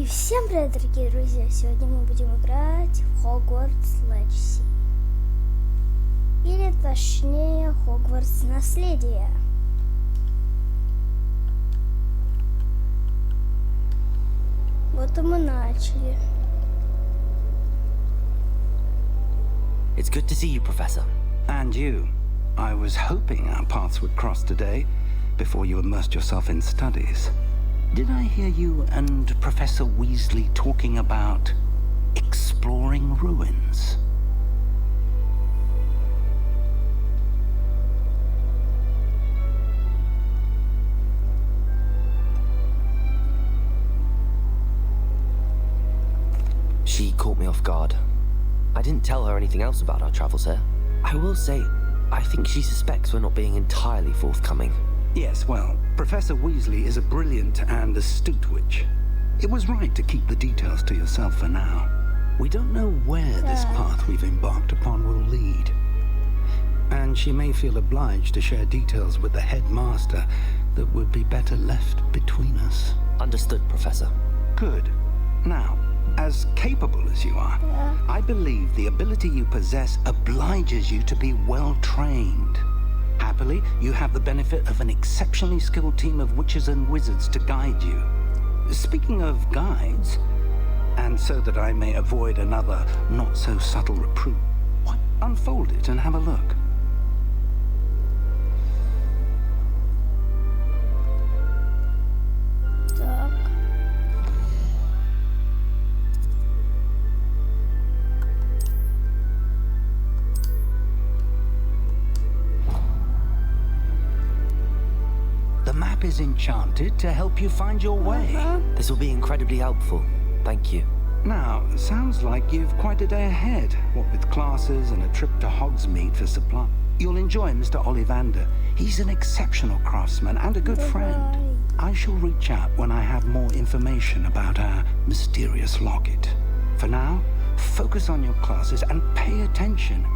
И всем привет, дорогие друзья! Сегодня мы будем играть в Хогвартс Legacy. Или точнее, Хогвартс Наследие. Вот и мы начали. It's good to see you, Professor. And you. I was hoping our paths would cross today, before you immersed yourself in studies. Did I hear you and Professor Weasley talking about exploring ruins? She caught me off guard. I didn't tell her anything else about our travels here. I will say, I think she suspects we're not being entirely forthcoming. Yes, well, Professor Weasley is a brilliant and astute witch. It was right to keep the details to yourself for now. We don't know where this path we've embarked upon will lead. And she may feel obliged to share details with the headmaster that would be better left between us. Understood, Professor. Good. Now, as capable as you are, I believe the ability you possess obliges you to be well trained. Happily, you have the benefit of an exceptionally skilled team of witches and wizards to guide you. Speaking of guides, and so that I may avoid another not-so-subtle reproof, unfold it and have a look. Is enchanted to help you find your way. This will be incredibly helpful. Thank you. Now, sounds like you've quite a day ahead, what with classes and a trip to Hogsmeade for supply. You'll enjoy Mr. Ollivander. He's an exceptional craftsman and a good friend. I shall reach out when I have more information about our mysterious locket. For now, focus on your classes and pay attention.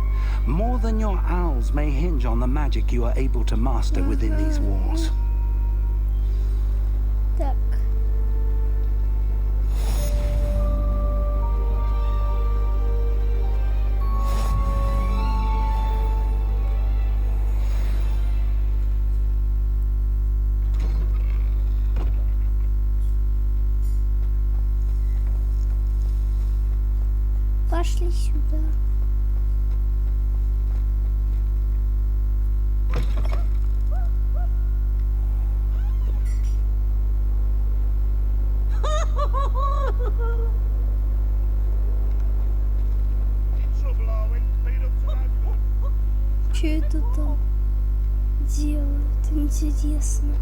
More than your owls may hinge on the magic you are able to master within these walls. Так. Пошли сюда. Что это там делают? Интересно.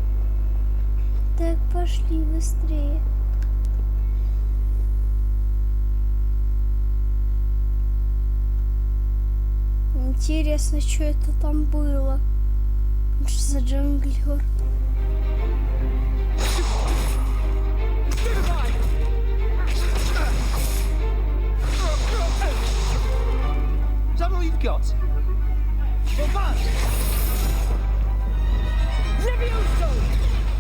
Так, пошли быстрее. Интересно, что это там было? Что за джанглер? Is that all you've got?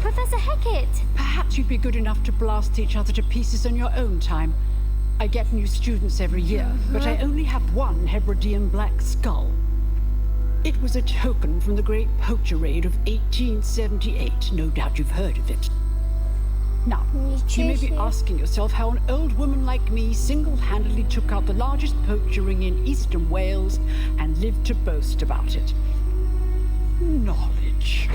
Professor Hecat! Perhaps you'd be good enough to blast each other to pieces on your own time. I get new students every year, but I only have one Hebridean black skull. It was a token from the Great Poacher Raid of 1878. No doubt you've heard of it. Now, you may be asking yourself how an old woman like me single-handedly took out the largest poacher ring in eastern Wales and lived to boast about it. Knowledge.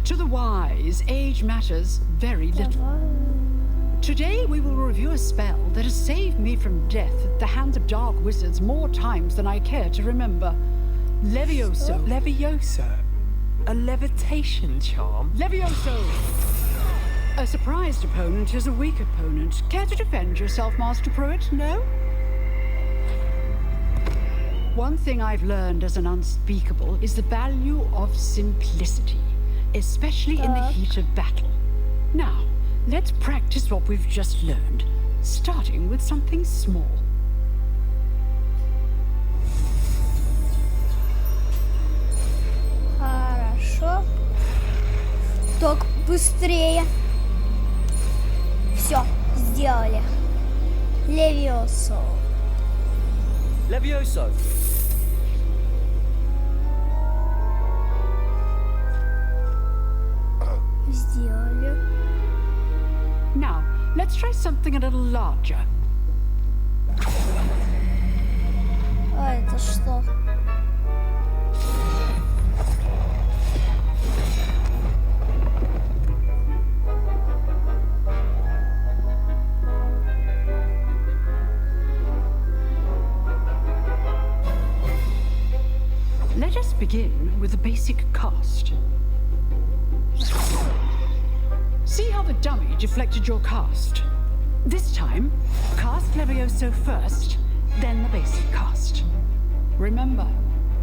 To the wise, age matters very little. Today we will review a spell that has saved me from death at the hands of dark wizards more times than I care to remember. Levioso. Levioso? A levitation charm? Levioso! A surprised opponent is a weak opponent. Care to defend yourself, Master Pruitt? No? One thing I've learned as an unspeakable is the value of simplicity, especially in the heat of battle. Now, let's practice what we've just learned, starting with something small. Быстрее. Все, сделали. Левиосо. Levioso. Сделали. Now, let's try something a little larger. А это что? Let us begin with the basic cast. See how the dummy deflected your cast? This time, cast Levioso first, then the basic cast. Remember,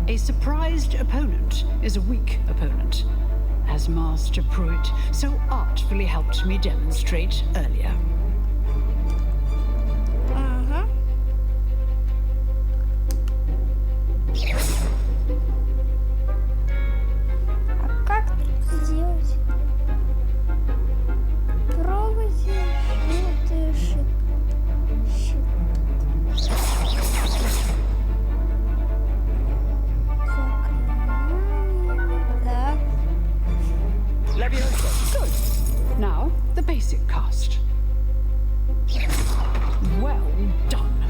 a surprised opponent is a weak opponent, as Master Pruitt so artfully helped me demonstrate earlier. Ага. А как тут сделать? Пробуйте, желтый Так. Levioso. Good. Now, the basic cast. Well done.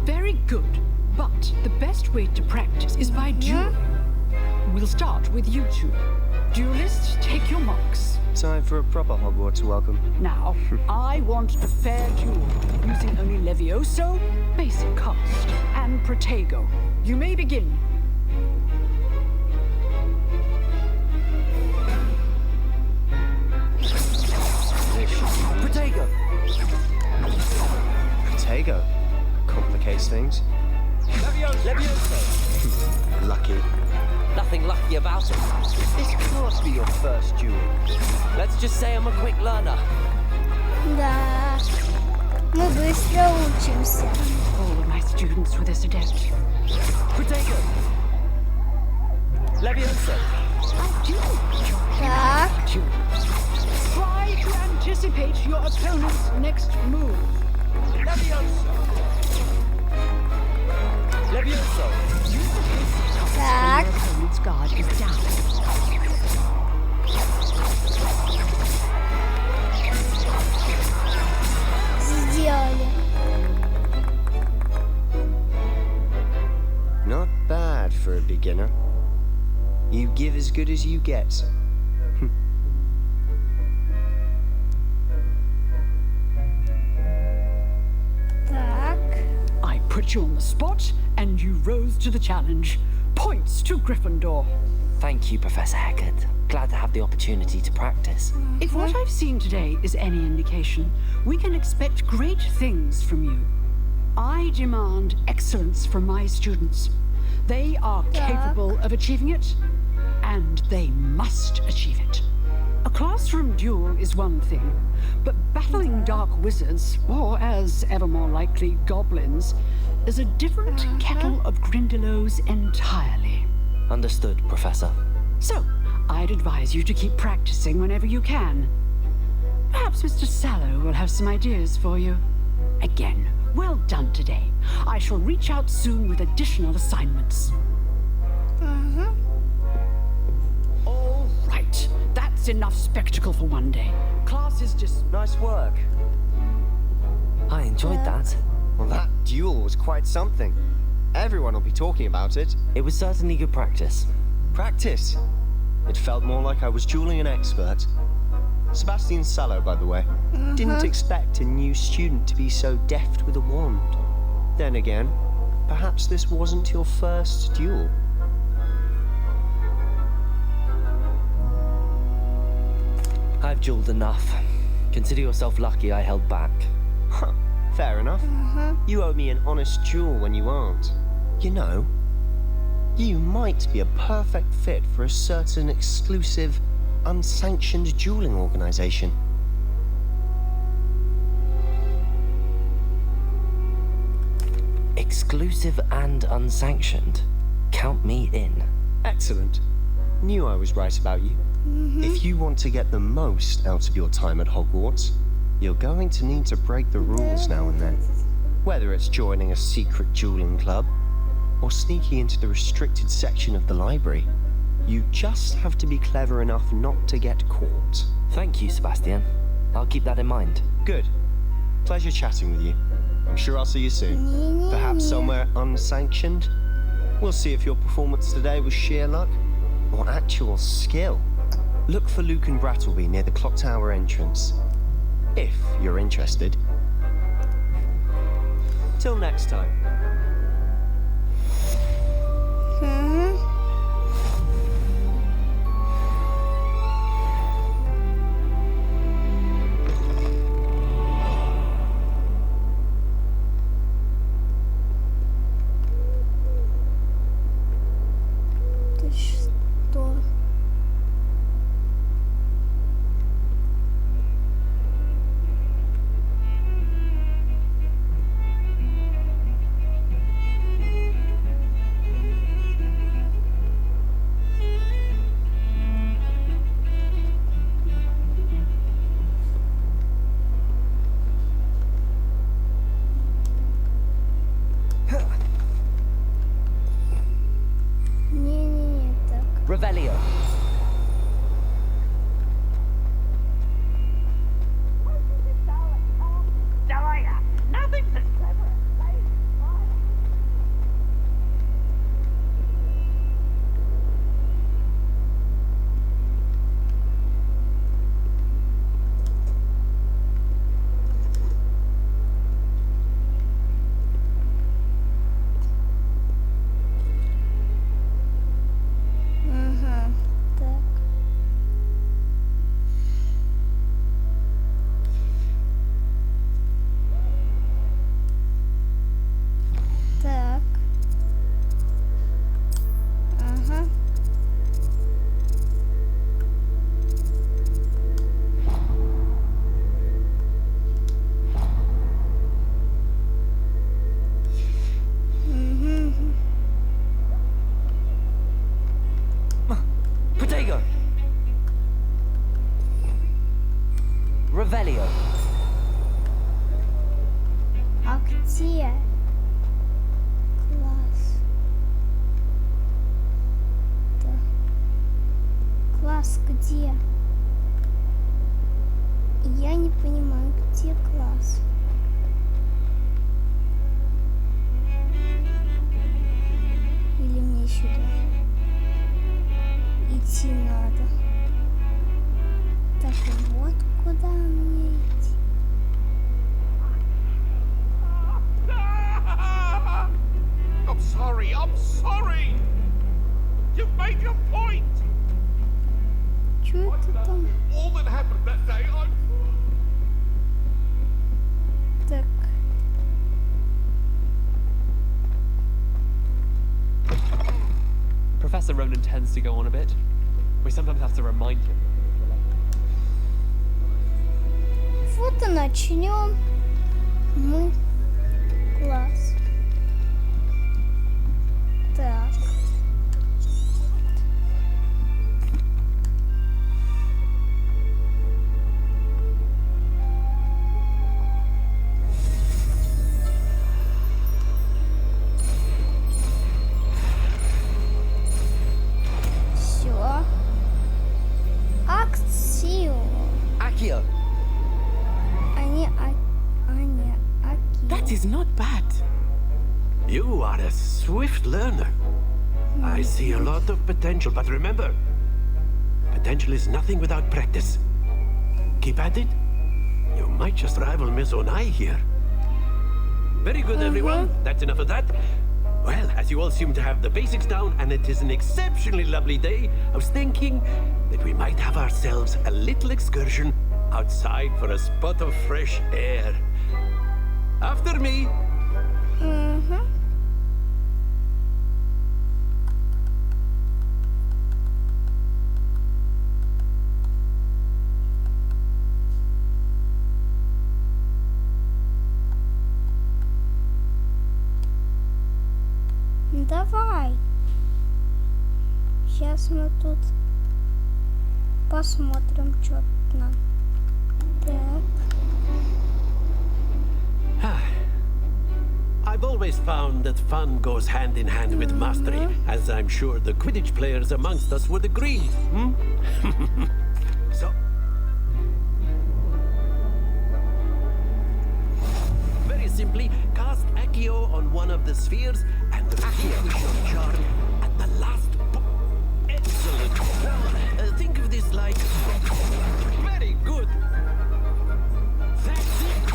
Very good. But the best way to practice is by duel. We'll start with you two. Duelists, take your marks. Time for a proper Hogwarts welcome. Now, I want a fair duel, using only Levioso, basic cast, and Protego. You may begin. Protego. Protego. Complicates things. Levioso. Lucky. Nothing lucky about it. This can't be your first duel. Let's just say I'm a quick learner. Да. Мы быстро учимся. All of my students were this adept. Protego. Levioso. Так. Try to anticipate your opponent's next move. Levioso. Levioso. Так. Your opponent's guard is down. Сделали. Not bad for a beginner. You give as good as you get. Так. I put you on the spot, and you rose to the challenge. Points to Gryffindor. Thank you, Professor Hecat. Glad to have the opportunity to practice. If what I've seen today is any indication, we can expect great things from you. I demand excellence from my students. They are capable of achieving it, and they must achieve it. A classroom duel is one thing, but battling dark wizards, or as ever more likely, goblins, is a different kettle of Grindylows entirely. Understood, Professor. So, I'd advise you to keep practicing whenever you can. Perhaps Mr. Sallow will have some ideas for you. Again, well done today. I shall reach out soon with additional assignments. All right, that's enough spectacle for one day. Class is just... Nice work. I enjoyed that. Well, that duel was quite something. Everyone will be talking about it. It was certainly good practice. Practice. It felt more like I was dueling an expert. Sebastian Sallow, by the way. Didn't expect a new student to be so deft with a wand. Then again, perhaps this wasn't your first duel. I've dueled enough. Consider yourself lucky I held back. Huh, fair enough. You owe me an honest duel when you aren't. You know, you might be a perfect fit for a certain exclusive, unsanctioned dueling organization. Exclusive and unsanctioned. Count me in. Excellent. Knew I was right about you. If you want to get the most out of your time at Hogwarts, you're going to need to break the rules now and then. Whether it's joining a secret dueling club, or sneaking into the restricted section of the library, you just have to be clever enough not to get caught. Thank you, Sebastian. I'll keep that in mind. Good. Pleasure chatting with you. I'm sure I'll see you soon. Perhaps somewhere unsanctioned? We'll see if your performance today was sheer luck or actual skill. Look for Luke and Brattleby near the clock tower entrance, if you're interested. Till next time. Ты что? Не-не-не, так. Revelio. Ага, так. Так. Ага. Мгм. Protego. Revelio. А где? Класс. Да. Класс где? Я не понимаю, где класс. Или мне сюда идти надо? Так, вот куда мне идти. I'm sorry, I'm sorry! You've made your point! Чё это там? All that happened that day, Так. Professor Ronan tends to go on a bit. We sometimes have to remind him. Вот и начнем мы класс. Так. Все. Аксио. Accio. Они Аки. That is not bad. You are a swift learner. I see a lot of potential, but remember, potential is nothing without practice. Keep at it. You might just rival Miss Onai here. Very good, everyone. That's enough of that. Well, as you all seem to have the basics down, and it is an exceptionally lovely day, I was thinking that we might have ourselves a little excursion outside for a spot of fresh air. After me. Угу. Давай. Сейчас мы тут посмотрим, что нам. Так. I've always found that fun goes hand in hand with mastery, as I'm sure the Quidditch players amongst us would agree. So, very simply, cast Accio on one of the spheres and relinquish your charm at the last. Excellent. Now, think of this like very good. That's it.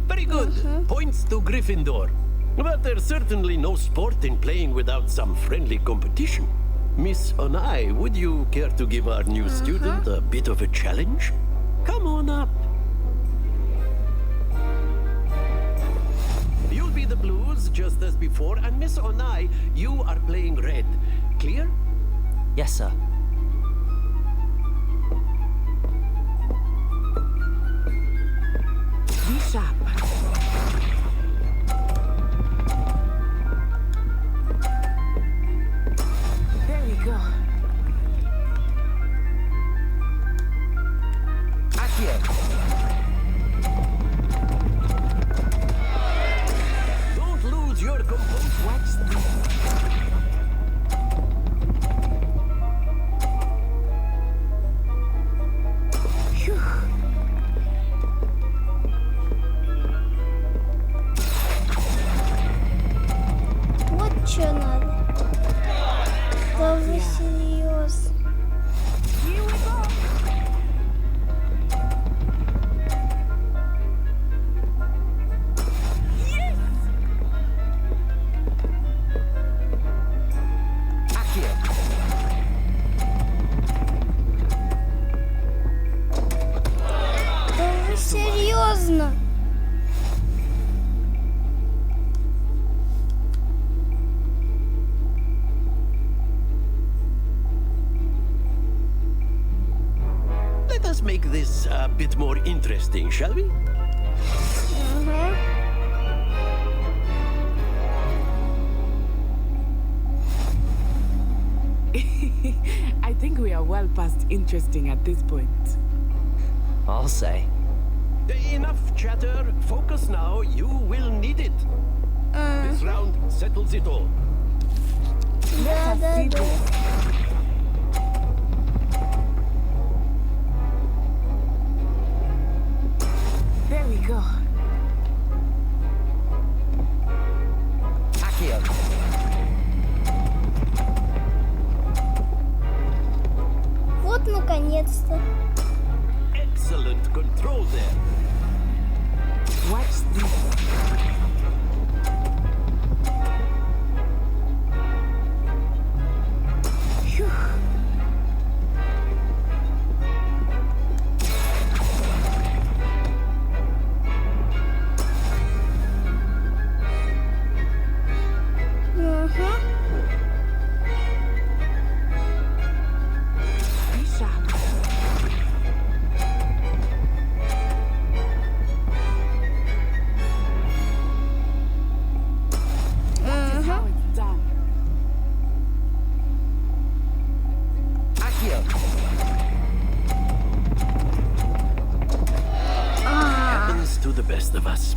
Very good. Points to Gryffindor. But there's certainly no sport in playing without some friendly competition. Miss Onai, would you care to give our new student a bit of a challenge? Come on up. You'll be the blues just as before, and Miss Onai, you are playing red. Clear? Yes, sir. Be sharp. There we go. Accio. Don't lose your composure. Watch this. Phew. Вот что надо. Да вы серьезно. Here we go. Accio. Да вы серьезно. Let us make this a bit more interesting, shall we? I think we are well past interesting at this point. I'll say. Enough chatter. Focus now. You will need it. This round settles it all. Да, да, See да. this. There we go. Accio. Вот наконец-то. Excellent control there. Watch this. Phew. Be sharp. That is how it's done. Accio. Happens to the best of us.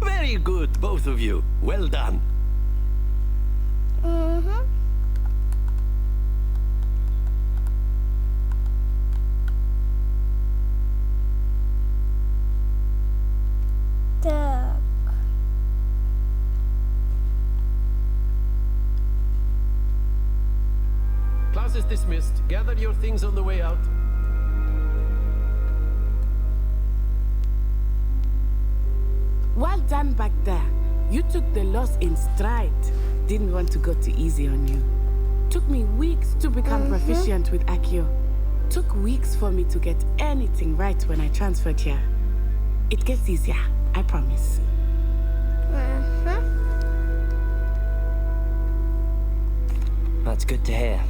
Very good, both of you. Well done. Так. Class is dismissed. Gather your things on the way out. Well done back there. You took the loss in stride. Didn't want to go too easy on you. Took me weeks to become proficient with Accio. Took weeks for me to get anything right when I transferred here. It gets easier, I promise. That's good to hear.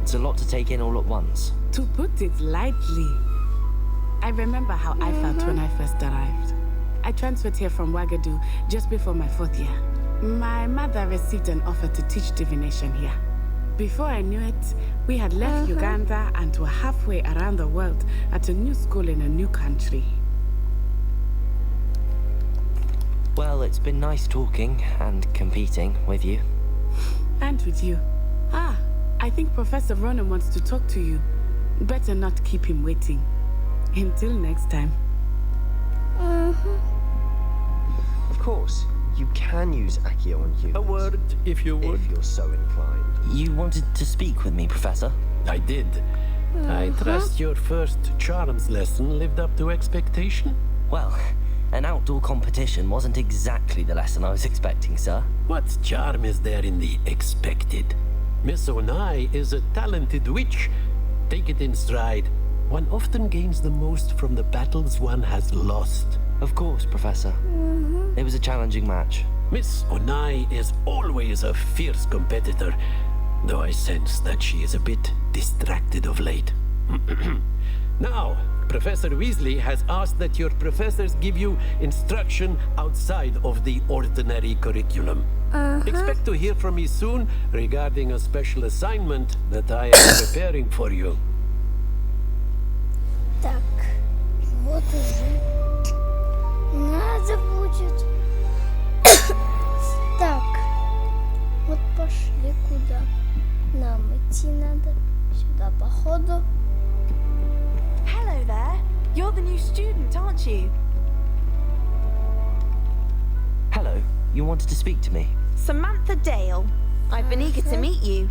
It's a lot to take in all at once. To put it lightly, I remember how I felt when I first arrived. I transferred here from Wagadu just before my 4th year. My mother received an offer to teach divination here. Before I knew it, we had left Uganda and were halfway around the world at a new school in a new country. Well, it's been nice talking and competing with you. And with you. Ah, I think Professor Ronan wants to talk to you. Better not keep him waiting. Until next time. Of course, you can use Accio on humans. A word, if you would. If you're so inclined. You wanted to speak with me, Professor? I did. I trust your first charms lesson lived up to expectation? Well, an outdoor competition wasn't exactly the lesson I was expecting, sir. What charm is there in the expected? Miss Onai is a talented witch. Take it in stride. One often gains the most from the battles one has lost. Of course, Professor. It was a challenging match. Miss Onai is always a fierce competitor, though I sense that she is a bit distracted of late. Now, Professor Weasley has asked that your professors give you instruction outside of the ordinary curriculum. Expect to hear from me soon regarding a special assignment that I am preparing for you. Так, вот уже. Надо будет. Так, вот пошли куда. Нам идти надо. Сюда, походу. Hello there. You're the new student, aren't you? Hello, you wanted to speak to me? Samantha Dale. I've been eager to meet you.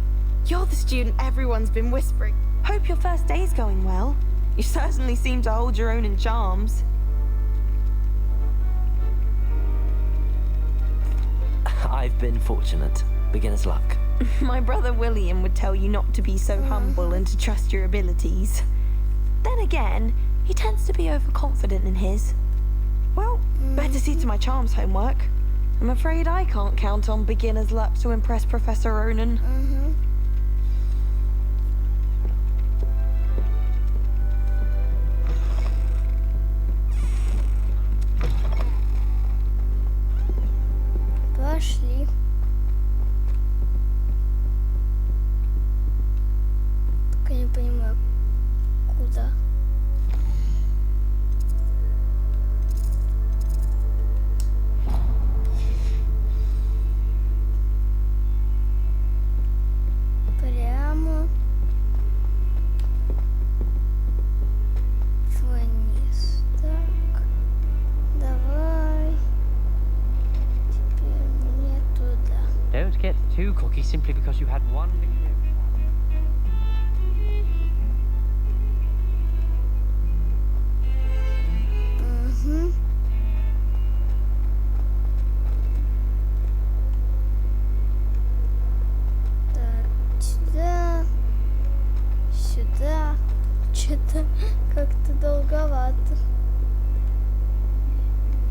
You're the student everyone's been whispering. Hope your first day's going well. You certainly seem to hold your own in charms. I've been fortunate. Beginner's luck. My brother William would tell you not to be so humble and to trust your abilities. Then again, he tends to be overconfident in his. Well, better see to my charms homework. I'm afraid I can't count on beginner's luck to impress Professor Ronan. Пошли. Только не понимаю, куда. Прямо вниз. Так, давай. Теперь мне туда. Don't get too cocky simply because you had one victory. Так, сюда, сюда. Что-то как-то долговато.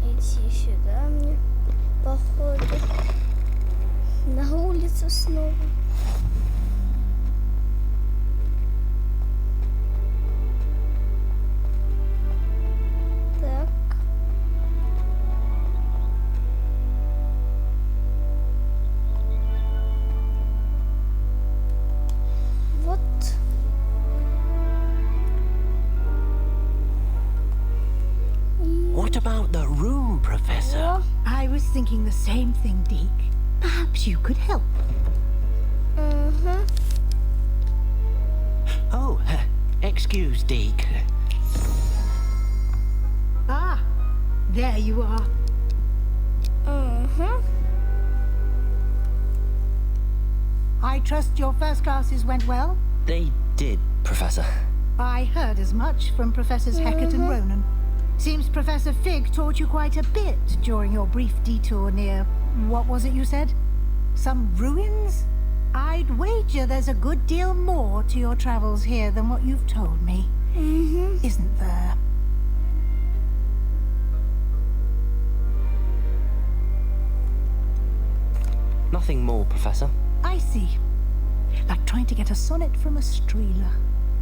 Идти сюда мне, походу. На улицу снова. Так. Вот. What about the room, Professor? I was thinking the same thing, Deke. Perhaps you could help. Oh, excuse, Deke. Ah, there you are. I trust your first classes went well? They did, Professor. I heard as much from Professors Hecat and Ronan. Seems Professor Fig taught you quite a bit during your brief detour near... what was it you said? Some ruins? I'd wager there's a good deal more to your travels here than what you've told me. Isn't there? Nothing more, Professor. I see. like trying to get a sonnet from a streeler.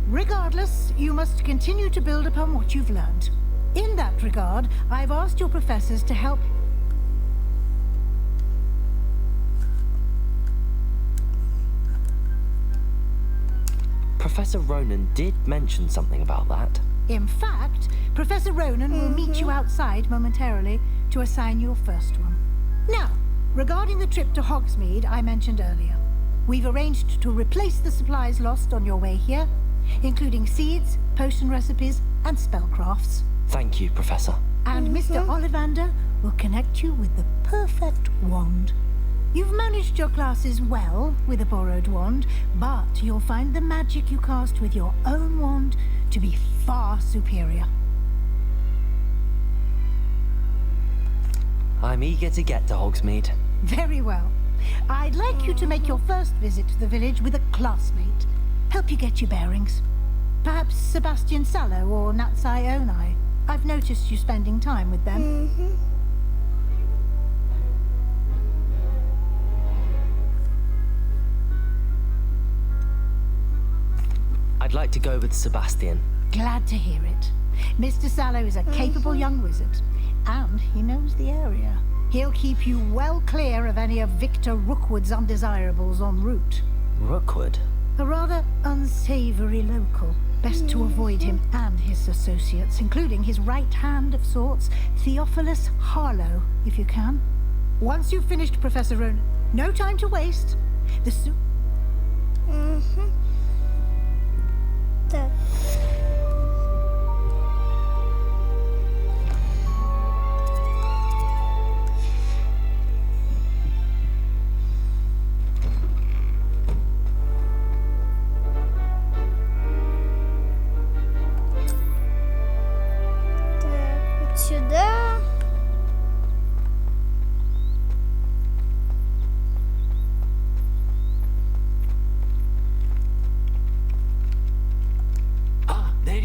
Regardless, you must continue to build upon what you've learned. In that regard, I've asked your professors to help. Professor Ronan did mention something about that. In fact, Professor Ronan will meet you outside momentarily to assign your first one. Now, regarding the trip to Hogsmeade I mentioned earlier, we've arranged to replace the supplies lost on your way here, including seeds, potion recipes, and spellcrafts. Thank you, Professor. And Mr. Ollivander will connect you with the perfect wand. You've managed your classes well with a borrowed wand, but you'll find the magic you cast with your own wand to be far superior. I'm eager to get to Hogsmeade. Very well. I'd like you to make your first visit to the village with a classmate. Help you get your bearings. Perhaps Sebastian Sallow or Natsai Onai. I've noticed you spending time with them. I'd like to go with Sebastian. Glad to hear it. Mr. Sallow is a capable young wizard, and he knows the area. He'll keep you well clear of any of Victor Rookwood's undesirables en route. Rookwood? A rather unsavory local. Best to avoid him and his associates, including his right hand of sorts, Theophilus Harlow, if you can. Once you've finished, Professor Ronan, no time to waste. The Так. Так, сюда.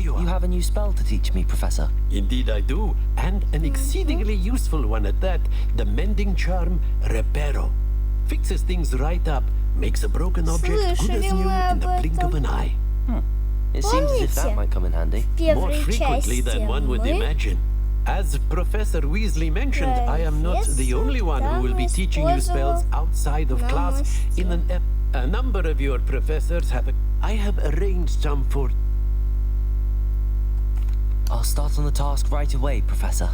You have a new spell to teach me, Professor. Indeed I do, and an exceedingly useful one at that. The mending charm Reparo. Fixes things right up, makes a broken object good as new in the blink of an eye. It seems as if that might come in handy. More frequently than one would imagine. As Professor Weasley mentioned, I am not the only one who will be teaching you spells outside of class. In a number of your professors have I have arranged some for... I'll start on the task right away, Professor.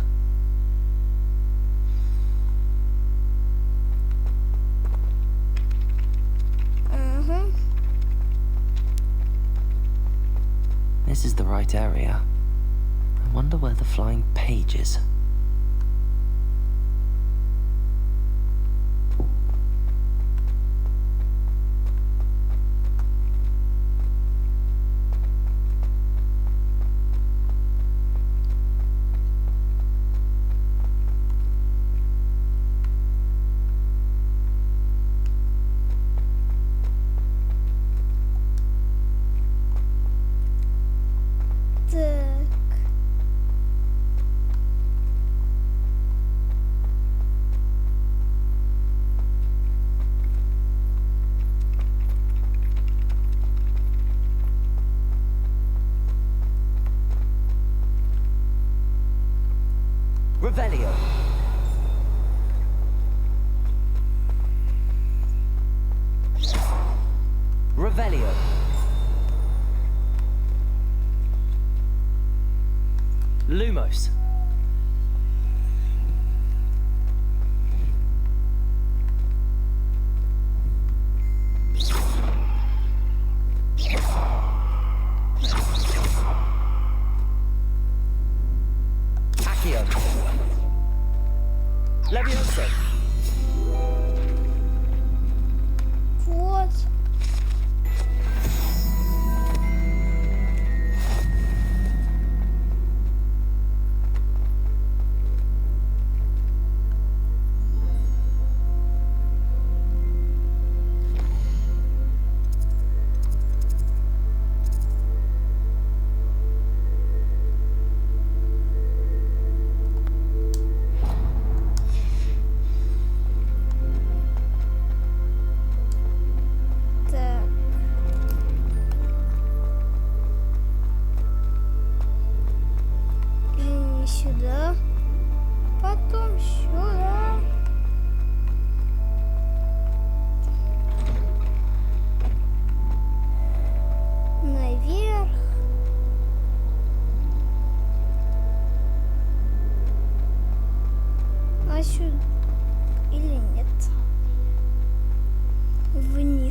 This is the right area. I wonder where the flying page is. Revelio. Revelio. Lumos. Accio. Levioso. Вот.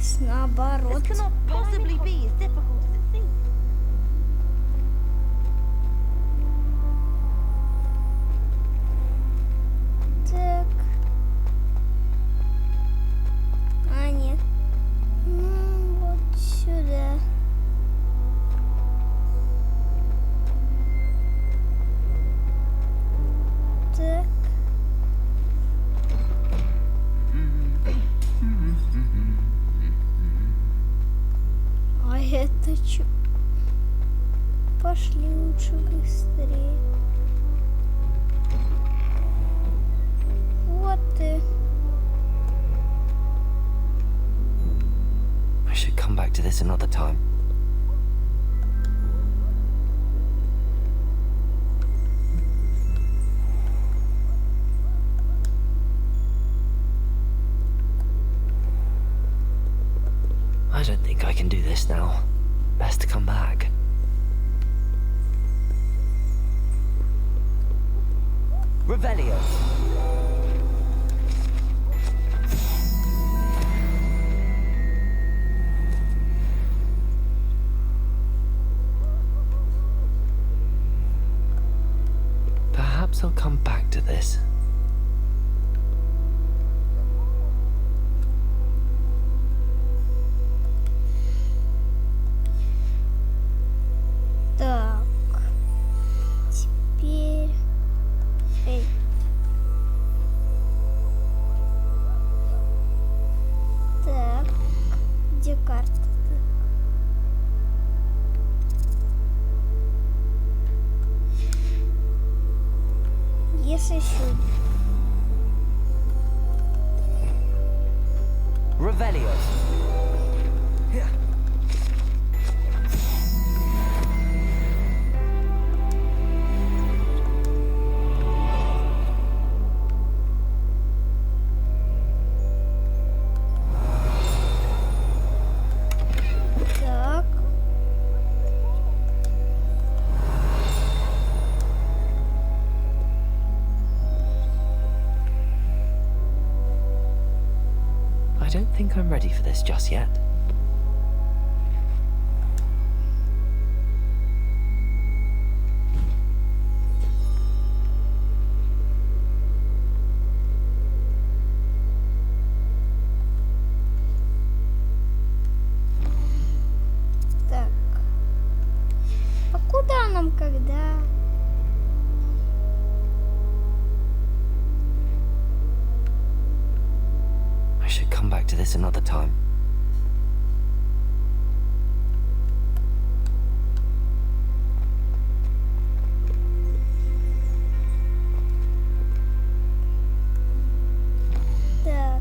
Здесь наоборот. This cannot possibly be as difficult as it seems. Так. А, нет. Вот сюда. Так. А это чё? Пошли лучше быстрее. Вот ты. I should come back to this another time. I don't think I can do this now. Best to come back. Revelio. Perhaps I'll come back to this. Так. Теперь... Эй. Так. Где карта-то? Если еще... Revelio. Так. I don't think I'm ready for this just yet. Так. А куда нам когда? I should come back to this another time. Так.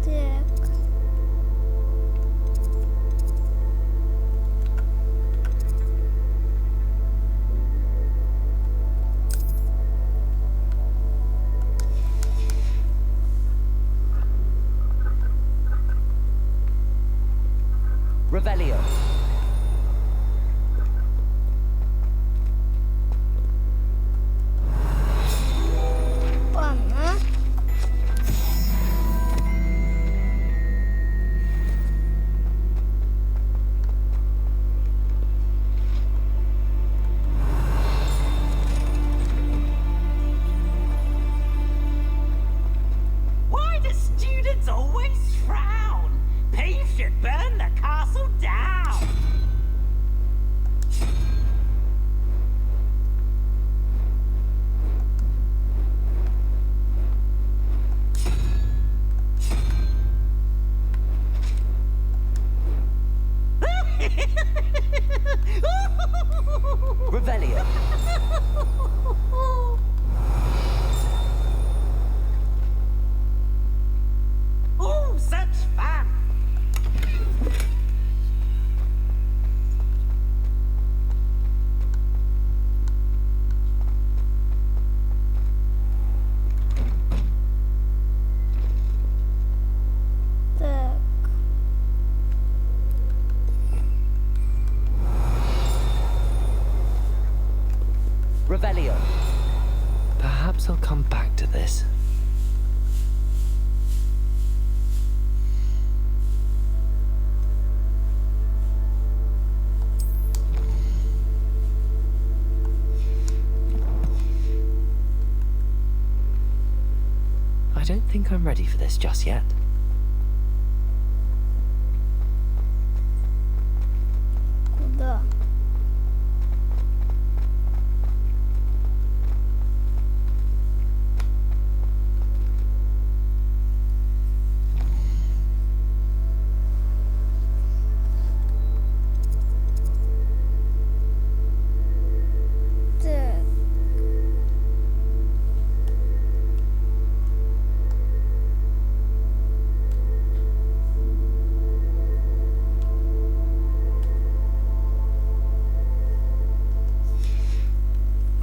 Так. Revelio. Ладно. Why do students always frown? Revelio. Oh, such fun! Так. Revelio. Perhaps I'll come back to this. I don't think I'm ready for this just yet. Куда? Так.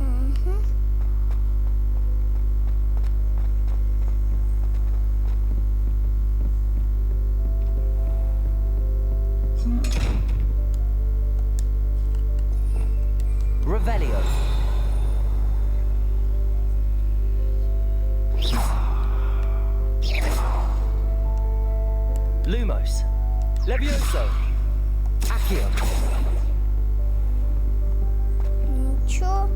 Мгм. Revelio. Lumos. Levioso. Accio. Ничего.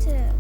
Так.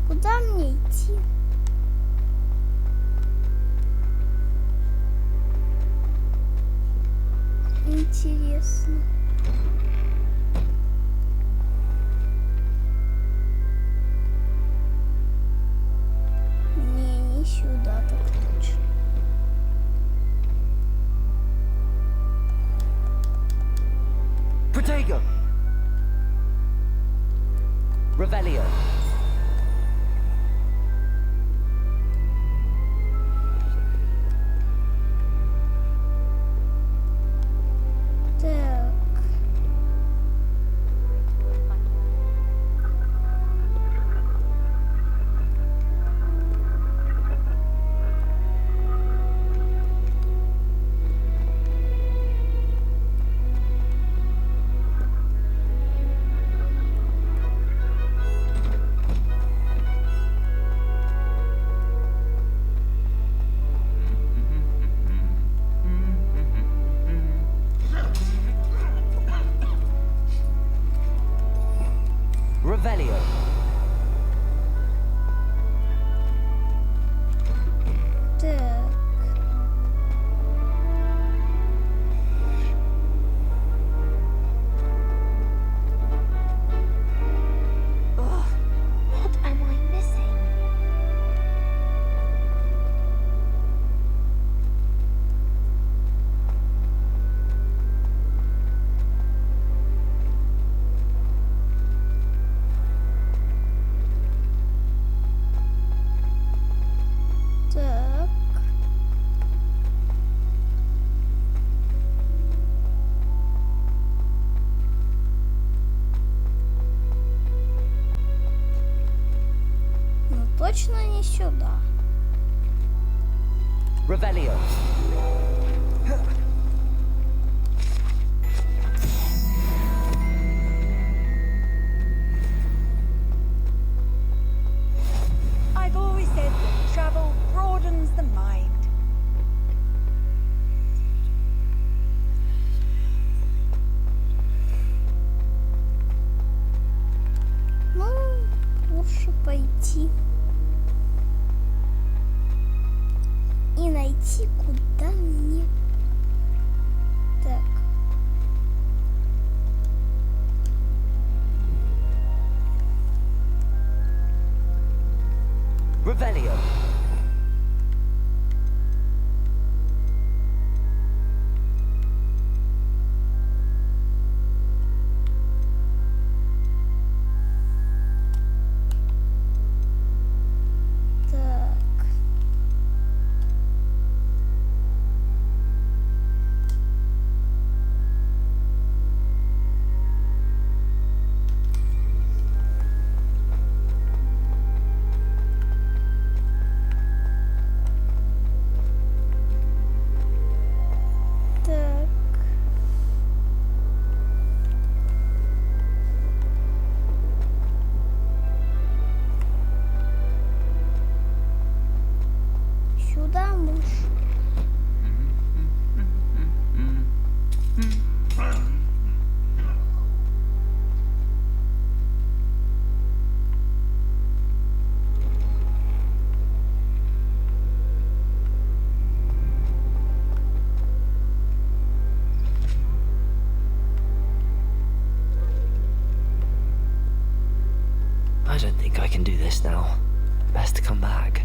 Куда мне идти? Интересно. Не сюда, так лучше. Protego. Revelio. Так. точно не сюда. Revelio. I've always said that travel broadens the mind. Ну, лучше пойти и найти, куда мне. Так. Revelio. Так. Так. Сюда мышь. I don't think I can do this now. Best to come back.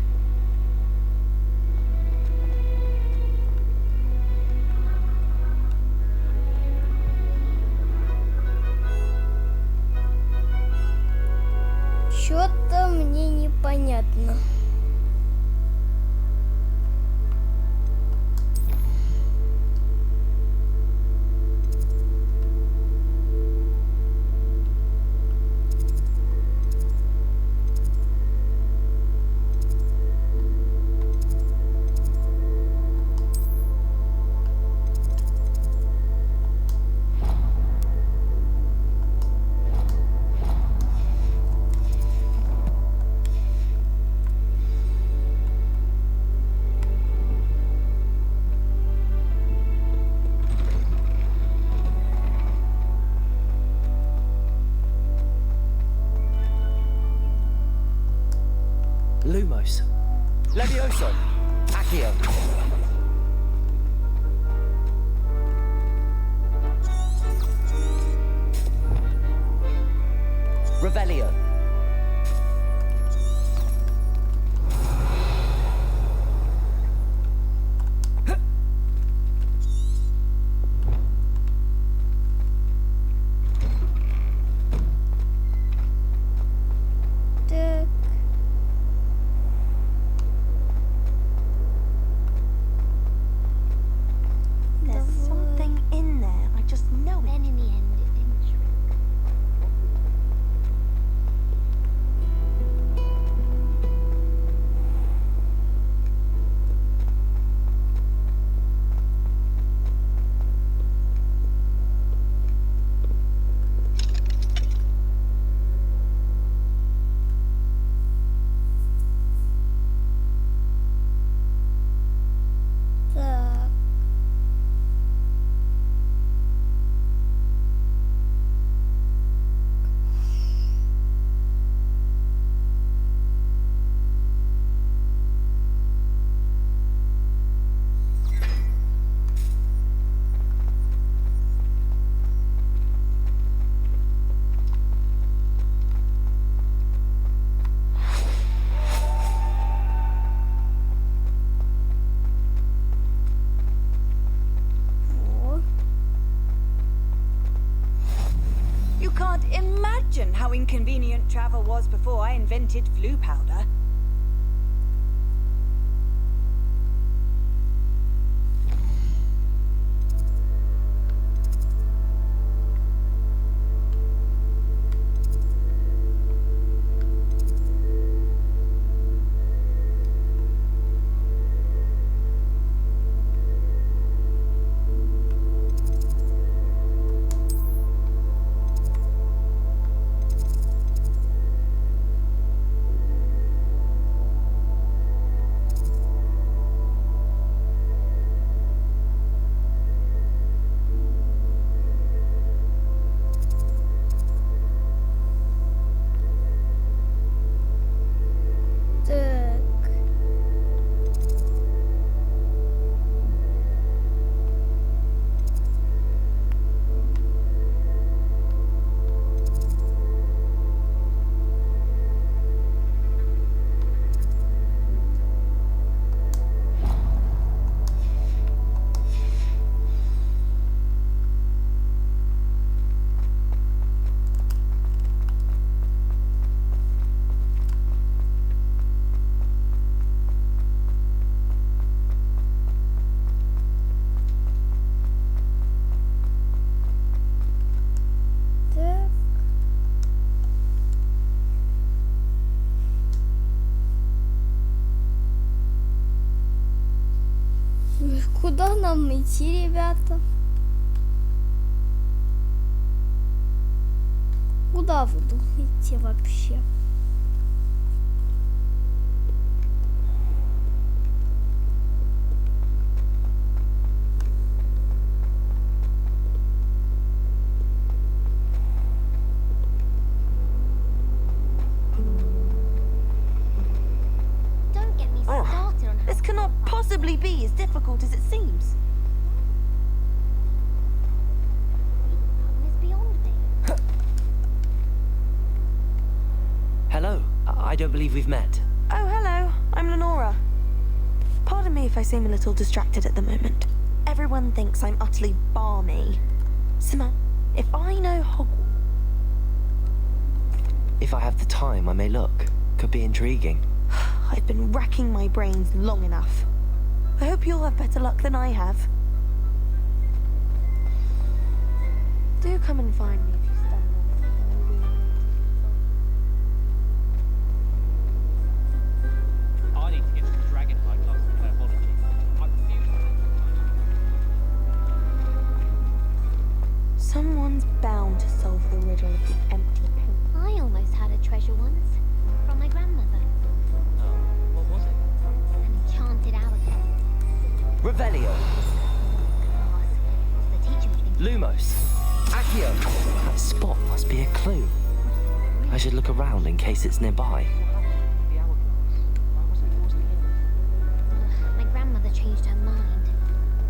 Что-то мне непонятно. Lumos. Levioso. Accio. Revelio. Так. There's something in there. I just know it. And in the end, it didn't shrink. Так. Во. You can't imagine how inconvenient travel was before I invented flu powder. Куда нам идти, ребята? Куда вы думаете вообще? This cannot possibly be as difficult as it seems. Hello. I don't believe we've met. Oh, hello. I'm Lenora. Pardon me if I seem a little distracted at the moment. Everyone thinks I'm utterly balmy. Samantha, if I know Hogwarts... If I have the time, I may look. Could be intriguing. I've been racking my brains long enough. I hope you'll have better luck than I have. Do come and find me if you stumble on something I need to get to the Dragonfly class for clairvoyancy. I refuse to... Someone's bound to solve the riddle of the empty paint. I almost had a treasure once. From my grandmother. What was it? An enchanted hourglass. Revelio. The teacher would think... Lumos. Accio. That spot must be a clue. I should look around in case it's nearby. The hourglass. Why wasn't it here? My grandmother changed her mind.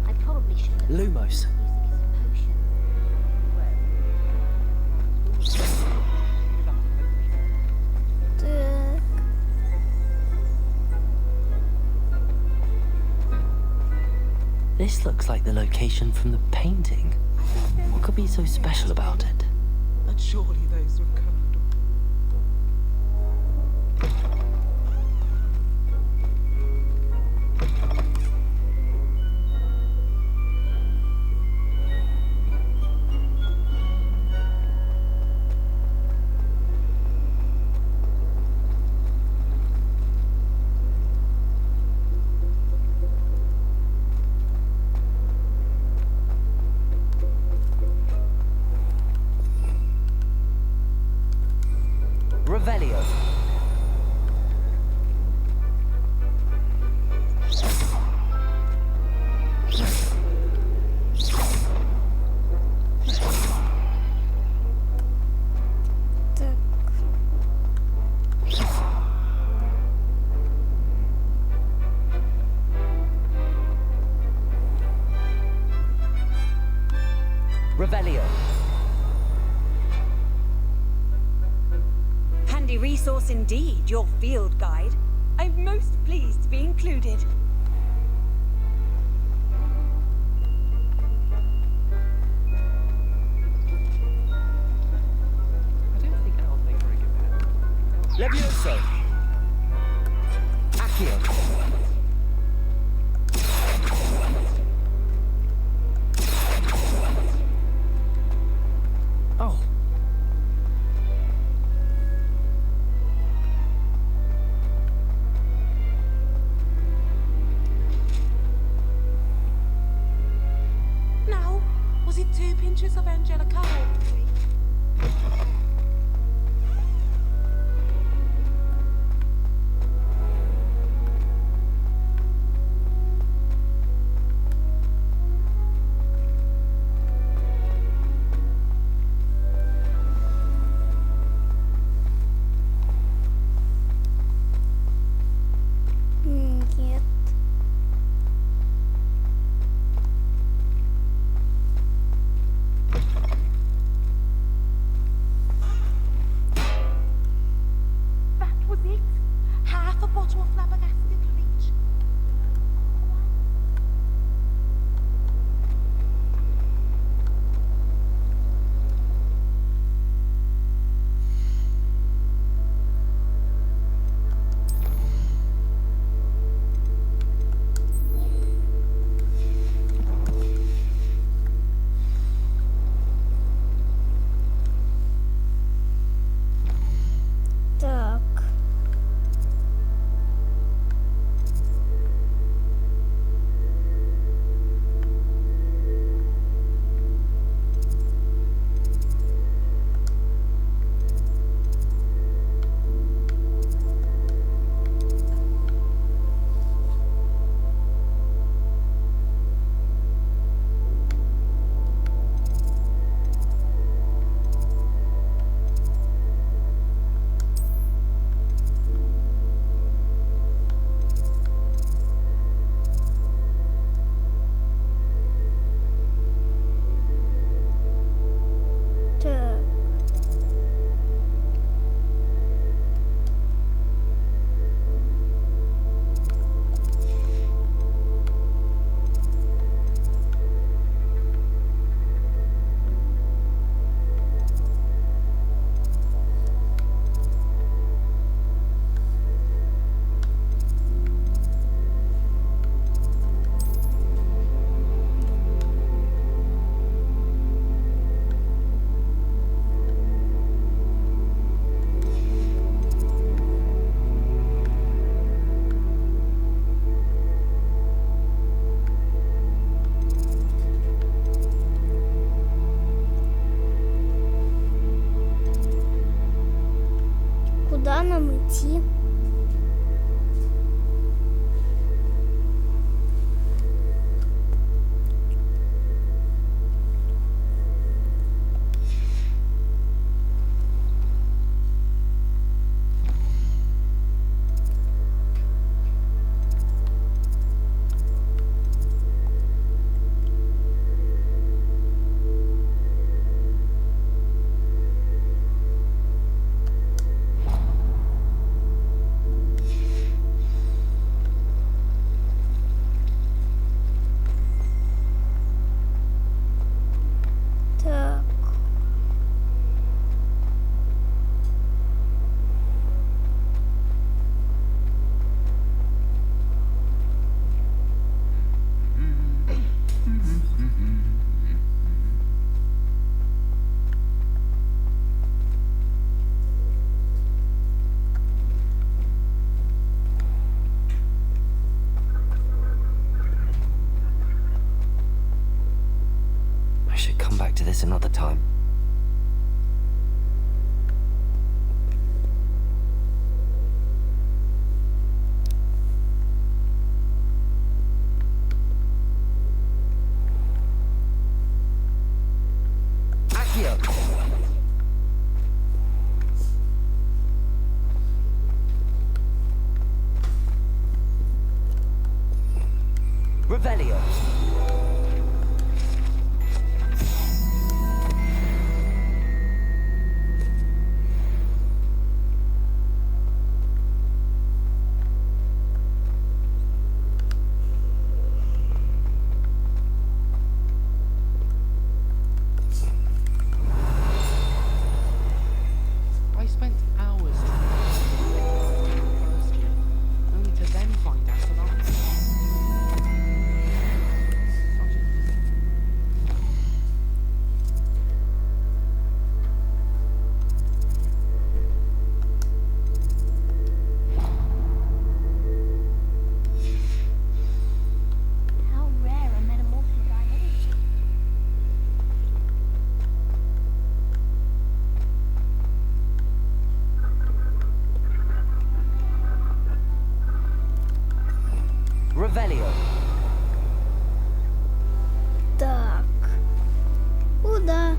I probably should have... Lumos. This looks like the location from the painting. What could be so special about it? But surely those would come. Revelio. Revelio. Handy resource indeed, your field guide. I'm most pleased to be included. I don't think owls make very good pets. Levioso. Accio. Oh. Now, was it 2 pinches of Angelica? Нет. back to this another time. Accio! Revelio! I spent hours first year, only to then find out that How rare a metamorphic identity. Revelio! Так. Куда?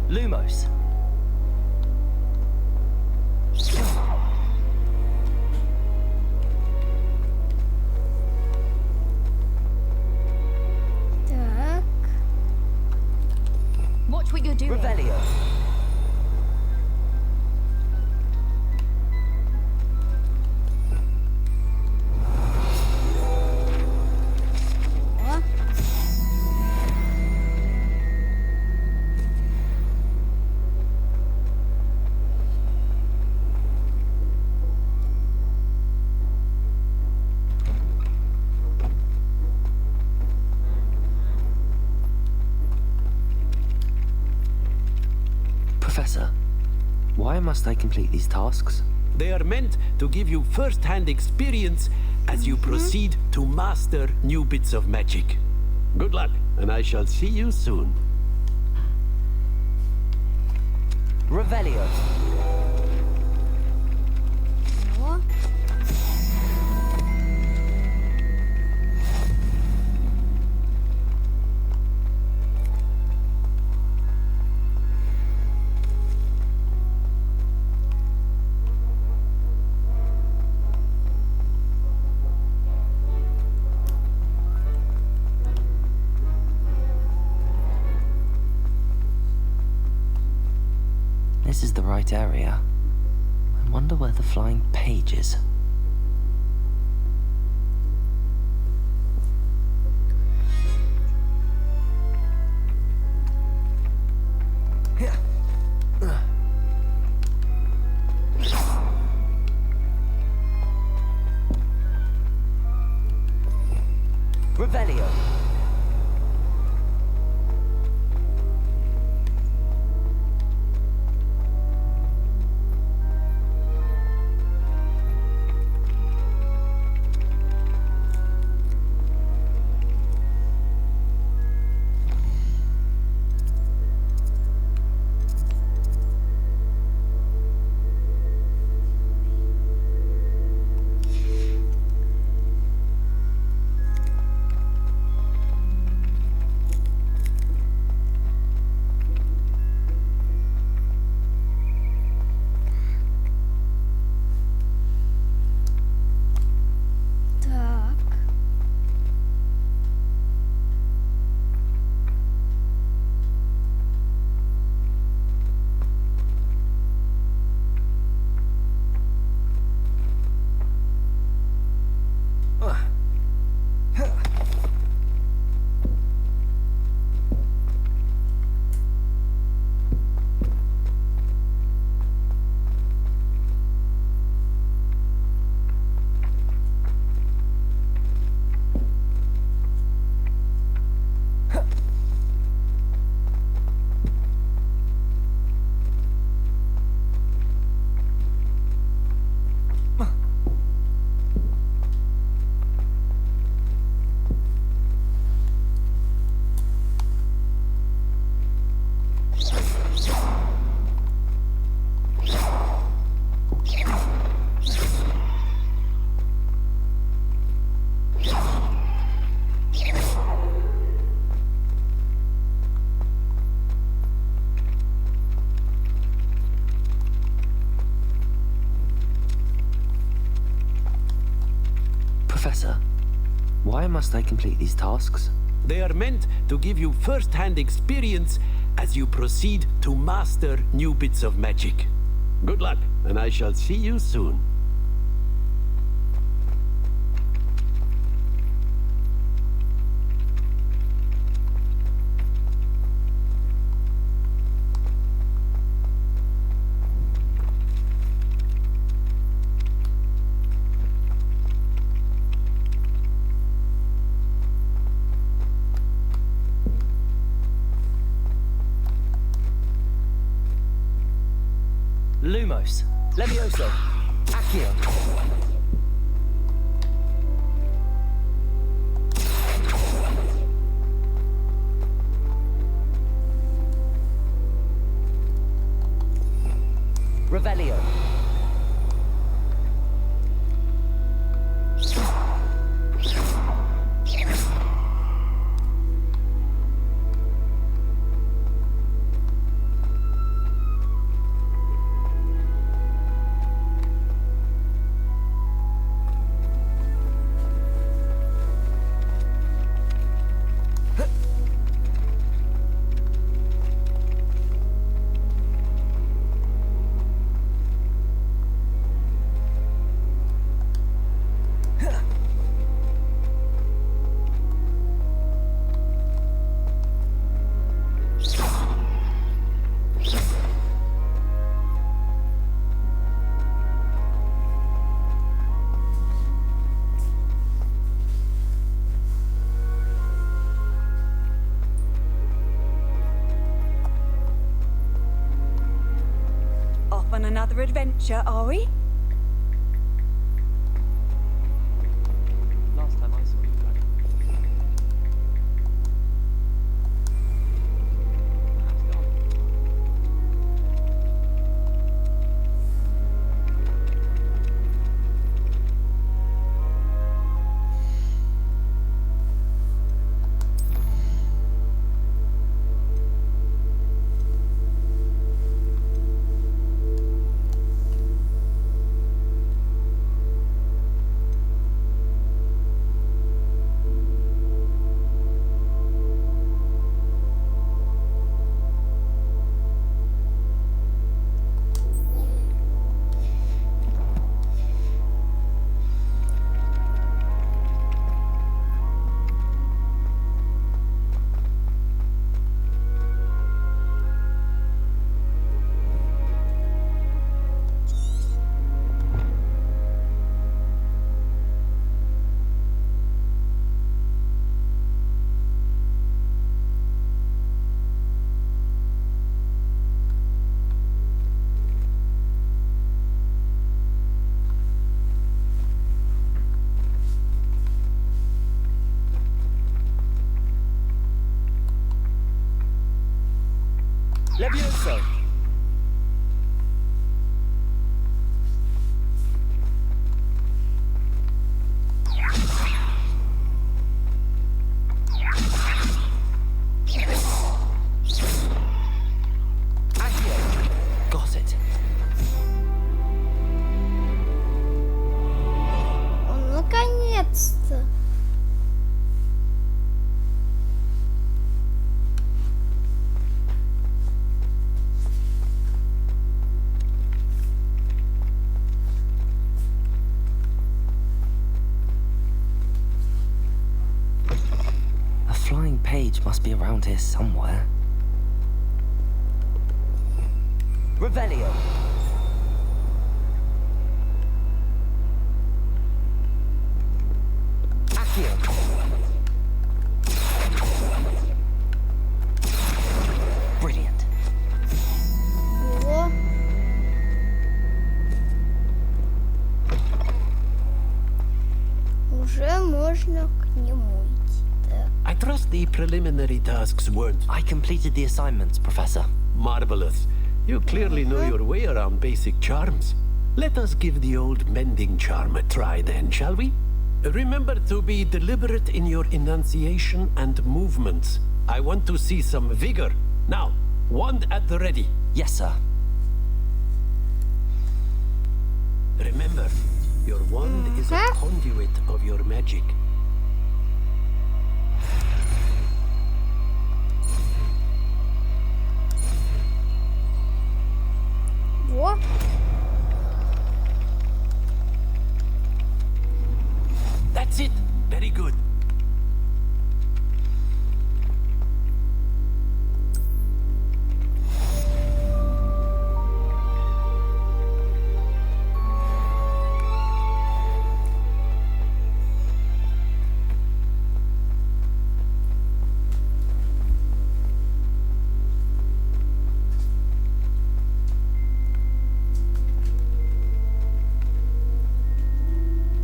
Lumos! Так. Watch what you're doing. Revelio! О. Professor, why must I complete these tasks? They are meant to give you first-hand experience as you proceed to master new bits of magic. Good luck, and I shall see you soon. Revelio! О. This is the right area. I wonder where the flying page is. Revelio! Professor, why must I complete these tasks? They are meant to give you first-hand experience as you proceed to master new bits of magic. Good luck, and I shall see you soon. Lumos, Levioso, Accio. Revelio. On another adventure, are we? Last time I saw you, Dragon. That's gone. Levioso. Got it. Наконец-то. A flying page must be around here somewhere. Revelio. Accio. Brilliant. О. Уже можно к нему идти. Так. I trust the preliminary tasks weren't I completed the assignments, Professor. marvelous. You clearly know your way around basic charms. Let us give the old mending charm a try then, shall we? Remember to be deliberate in your enunciation and movements. I want to see some vigor. Now, wand at the ready. Yes, sir. Remember, Your wand is a conduit of your magic. Во. That's it. Very good.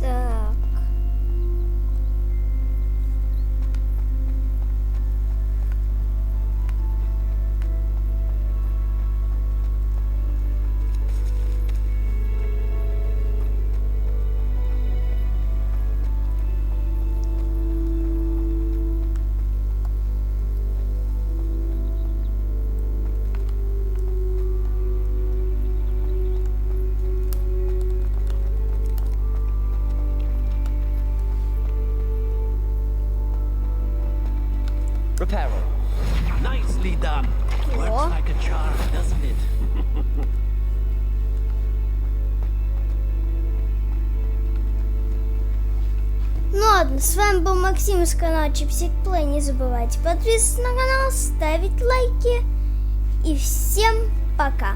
Так. Reparo. Nicely done. Works like a charm, doesn't it? Ну ладно, с вами был Максим из канала Чипсик Плей. Не забывайте подписываться на канал, ставить лайки. И всем пока.